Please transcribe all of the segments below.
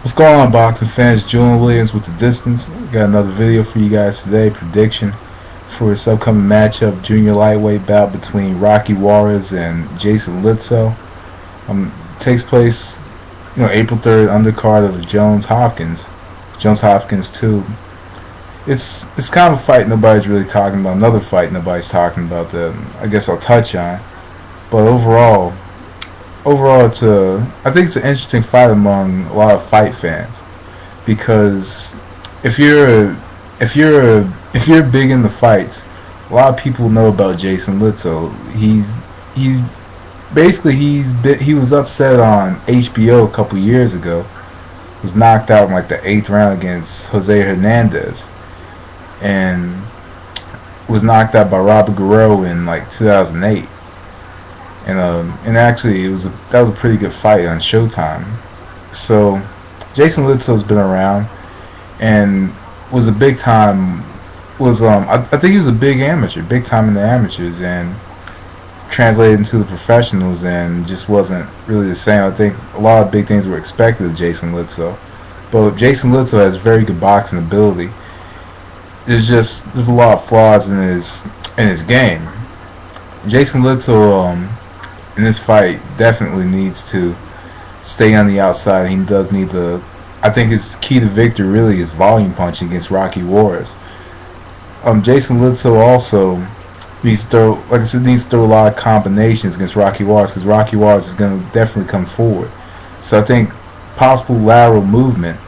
What's going on, boxing fans? Julian Williams with The Distance. Got another video for you guys today. Prediction for this upcoming matchup, junior lightweight bout between Rocky Juarez and Jason Litzau. Takes place, April 3rd, undercard of the Jones Hopkins 2. It's kind of a fight nobody's really talking about. Another fight nobody's talking about that I guess I'll touch on. But overall, I think it's an interesting fight among a lot of fight fans, because if you're big in the fights, a lot of people know about Jason Litzau. He was upset on HBO a couple years ago. Was knocked out in like the 8th round against Jose Hernandez, and was knocked out by Robert Guerrero in like 2008. And actually, that was a pretty good fight on Showtime. So Jason Litzau's been around and was a big time. I think he was a big time in the amateurs, and translated into the professionals, and just wasn't really the same. I think a lot of big things were expected of Jason Litzau, but Jason Litzau has very good boxing ability. There's a lot of flaws in his game. Jason Litzau, in this fight, definitely needs to stay on the outside. He does need I think his key to victory really is volume punching against Rocky Juarez. Jason Litzau also needs to throw a lot of combinations against Rocky Juarez, because Rocky Juarez is going to definitely come forward. So I think possible lateral movement,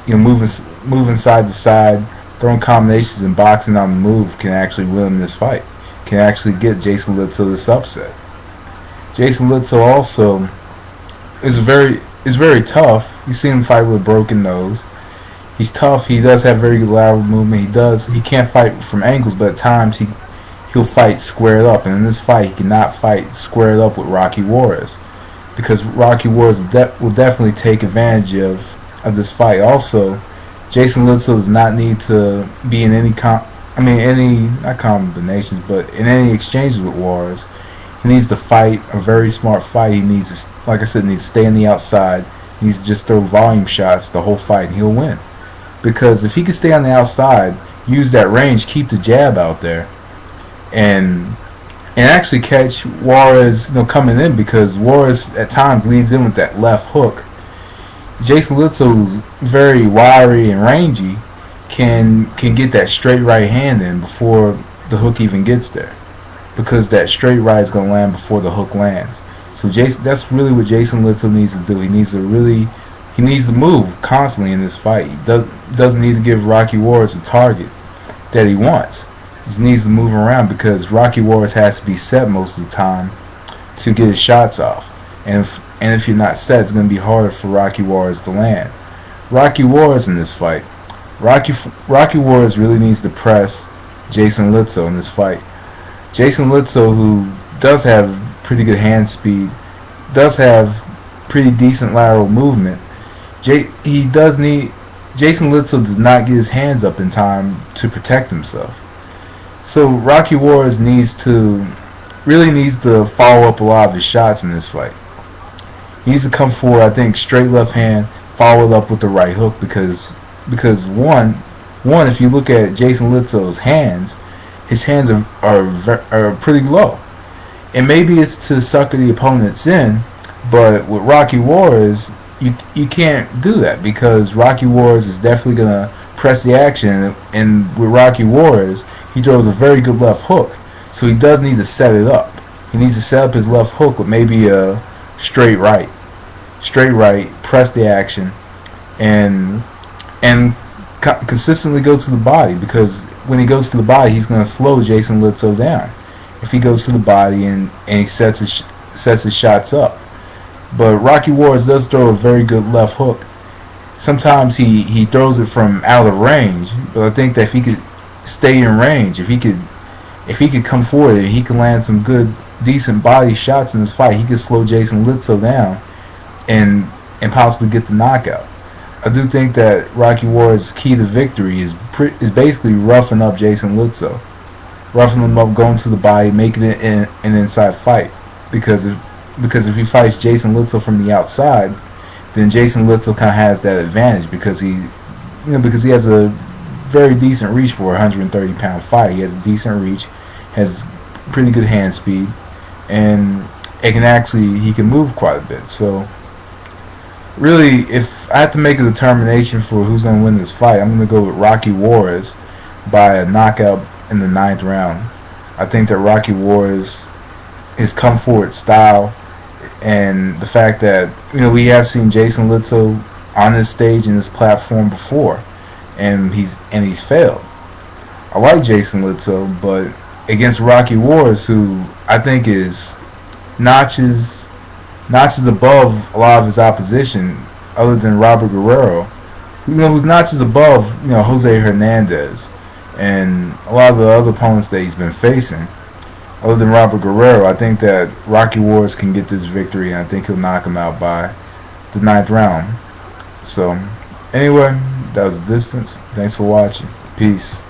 moving side to side, throwing combinations and boxing on the move can actually win this fight. Can actually get Jason Litzau this upset. Jason Litzau also is very tough. You see him fight with a broken nose. He's tough. He does have very good lateral movement. He can't fight from angles, but at times he'll fight squared up. And in this fight, he cannot fight squared up with Rocky Juarez, because Rocky Juarez will definitely take advantage of this fight. Also, Jason Litzau does not need to be in not combinations, but in any exchanges with Juarez. He needs to fight a very smart fight. He needs to, like I said, needs to stay on the outside. He needs to just throw volume shots the whole fight, and he'll win. Because if he can stay on the outside, use that range, keep the jab out there, and actually catch Juarez, coming in, because Juarez at times leads in with that left hook. Jason Litzau, who's very wiry and rangy, can get that straight right hand in before the hook even gets there, because that straight right is going to land before the hook lands. So that's really what Jason Litzau needs to do. He needs to move constantly in this fight. He doesn't need to give Rocky Juarez a target that he wants. He just needs to move around, because Rocky Juarez has to be set most of the time to get his shots off. And if you're not set, it's going to be harder for Rocky Juarez to land. Rocky Juarez in this fight, Rocky Juarez really needs to press Jason Litzau in this fight. Jason Litzau, who does have pretty good hand speed, does have pretty decent lateral movement. Jason Litzau does not get his hands up in time to protect himself. So Rocky Juarez needs to follow up a lot of his shots in this fight. He needs to come forward, I think, straight left hand, followed up with the right hook, because one, if you look at Jason Litzau's hands, his hands are pretty low. And maybe it's to sucker the opponents in, but with Rocky Juarez, you can't do that, because Rocky Juarez is definitely going to press the action, and with Rocky Juarez, he throws a very good left hook, so he does need to set it up. He needs to set up his left hook with maybe a straight right, press the action, and consistently go to the body, because when he goes to the body, he's going to slow Jason Litzau down if he goes to the body and he sets his shots up. But Rocky Juarez does throw a very good left hook. Sometimes he throws it from out of range, but I think that if he could stay in range, if he could come forward and he can land some good, decent body shots in this fight, he could slow Jason Litzau down and possibly get the knockout. I do think that Rocky Juarez's key to victory is basically roughing up Jason Litzau, roughing him up, going to the body, making it an inside fight. Because if he fights Jason Litzau from the outside, then Jason Litzau kind of has that advantage because because he has a very decent reach for a 130-pound fight. He has a decent reach, has pretty good hand speed, and he can move quite a bit. So really, if I have to make a determination for who's going to win this fight, I'm going to go with Rocky Juarez by a knockout in the 9th round. I think that Rocky Juarez, his come forward style, and the fact that we have seen Jason Litzau on this stage and this platform before, and he's failed. I like Jason Litzau, but against Rocky Juarez, who I think is notches above a lot of his opposition, other than Robert Guerrero, who's notches above Jose Hernandez and a lot of the other opponents that he's been facing. Other than Robert Guerrero, I think that Rocky Juarez can get this victory, and I think he'll knock him out by the 9th round. So, anyway, that was the distance. Thanks for watching. Peace.